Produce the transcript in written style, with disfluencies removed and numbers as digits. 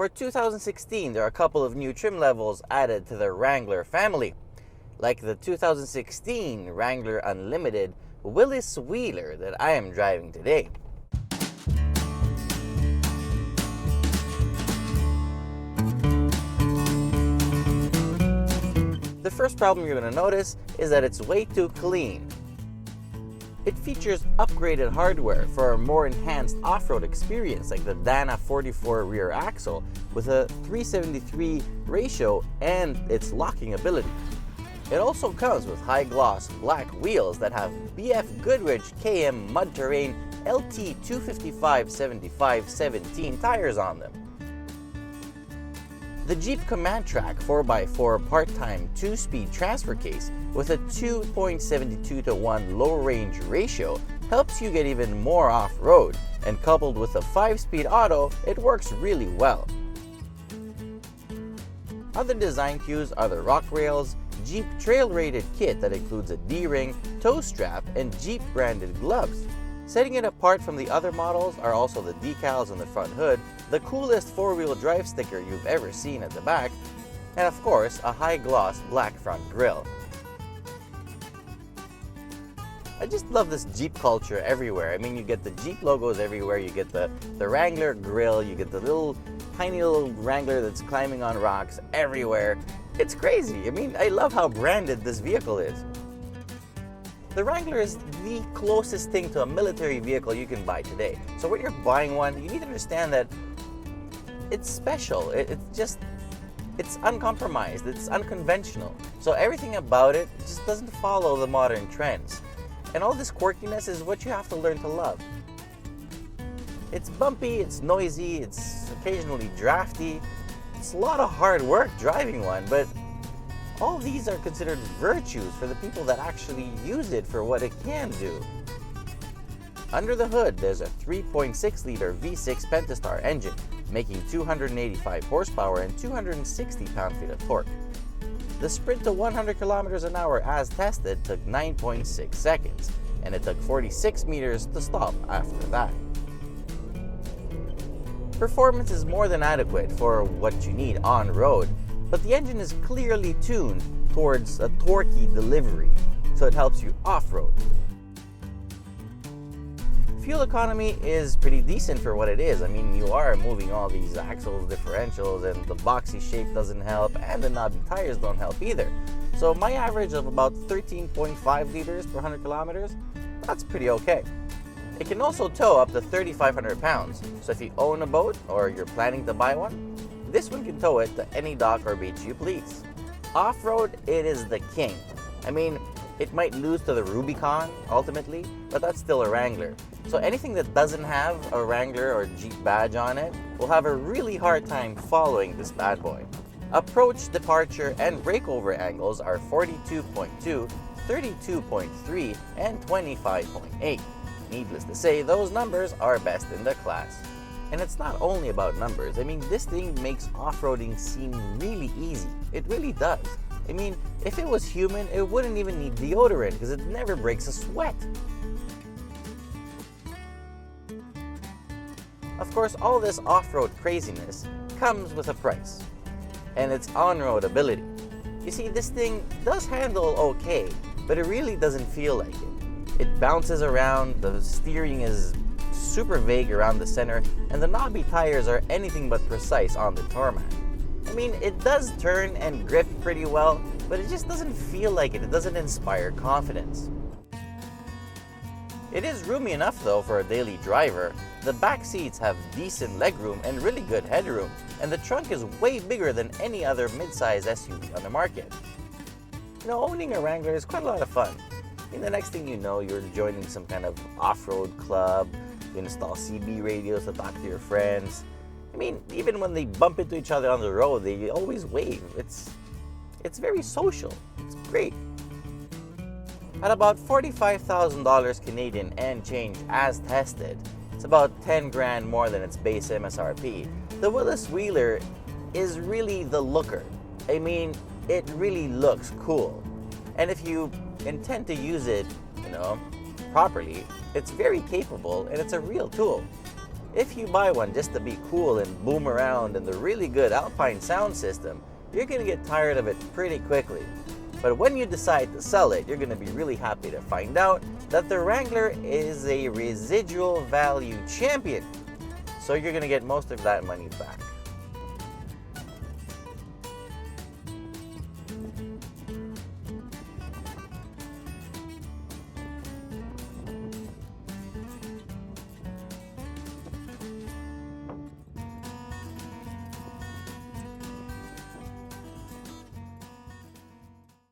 For 2016, there are a couple of new trim levels added to the Wrangler family, like the 2016 Wrangler Unlimited Willys Wheeler that I am driving today. The first problem you're going to notice is that it's way too clean. It features upgraded hardware for a more enhanced off-road experience, like the Dana 44 rear axle with a 373 ratio and its locking ability. It also comes with high-gloss black wheels that have BF Goodrich KM Mud Terrain LT 255/75/17 tires on them. The Jeep Command Track 4x4 part-time 2-speed transfer case with a 2.72:1 low-range ratio helps you get even more off-road, and coupled with a 5-speed auto, it works really well. Other design cues are the rock rails, Jeep trail-rated kit that includes a D-ring, toe strap, and Jeep-branded gloves. Setting it apart from the other models are also the decals on the front hood, the coolest four-wheel drive sticker you've ever seen at the back, and of course, a high-gloss black front grille. I just love this Jeep culture everywhere. I mean, you get the Jeep logos everywhere, you get the Wrangler grille, you get the tiny little Wrangler that's climbing on rocks everywhere. It's crazy. I mean, I love how branded this vehicle is. The Wrangler is the closest thing to a military vehicle you can buy today. So when you're buying one, you need to understand that it's special. It's uncompromised. It's unconventional. So everything about it just doesn't follow the modern trends. And all this quirkiness is what you have to learn to love. It's bumpy, it's noisy, it's occasionally drafty. It's a lot of hard work driving one, but all these are considered virtues for the people that actually use it for what it can do. Under the hood, there's a 3.6-liter V6 Pentastar engine, making 285 horsepower and 260 pound-feet of torque. The sprint to 100 kilometers an hour as tested took 9.6 seconds, and it took 46 meters to stop after that. Performance is more than adequate for what you need on-road, but the engine is clearly tuned towards a torquey delivery, so it helps you off-road. Fuel economy is pretty decent for what it is. I mean, you are moving all these axles, differentials, and the boxy shape doesn't help, and the knobby tires don't help either. So my average of about 13.5 liters per 100 kilometers, that's pretty okay. It can also tow up to 3,500 pounds, so if you own a boat or you're planning to buy one, this one can tow it to any dock or beach you please. Off-road, it is the king. I mean, it might lose to the Rubicon ultimately, but that's still a Wrangler. So anything that doesn't have a Wrangler or Jeep badge on it will have a really hard time following this bad boy. Approach, departure, and breakover angles are 42.2, 32.3, and 25.8. Needless to say, those numbers are best in the class. And it's not only about numbers. I mean, this thing makes off-roading seem really easy. It really does. I mean, if it was human, it wouldn't even need deodorant because it never breaks a sweat. Of course, all this off-road craziness comes with a price, and its on-road ability. You see, this thing does handle okay, but it really doesn't feel like it. It bounces around, the steering is super vague around the center, and the knobby tires are anything but precise on the tarmac. I mean, it does turn and grip pretty well, but it just doesn't feel like it. It doesn't inspire confidence. It is roomy enough though for a daily driver. The back seats have decent legroom and really good headroom, and the trunk is way bigger than any other mid-size SUV on the market. You know, owning a Wrangler is quite a lot of fun. I mean, the next thing you know, you're joining some kind of off-road club, you install CB radios to talk to your friends. I mean, even when they bump into each other on the road, they always wave. It's very social. It's great. At about $45,000 Canadian and change as tested, it's about 10 grand more than its base MSRP. The Willys Wheeler is really the looker. I mean, it really looks cool. And if you intend to use it, properly, it's very capable and it's a real tool. if you buy one just to be cool and boom around in the really good Alpine sound system, you're going to get tired of it pretty quickly. But when you decide to sell it, you're going to be really happy to find out that the Wrangler is a residual value champion. So you're going to get most of that money back.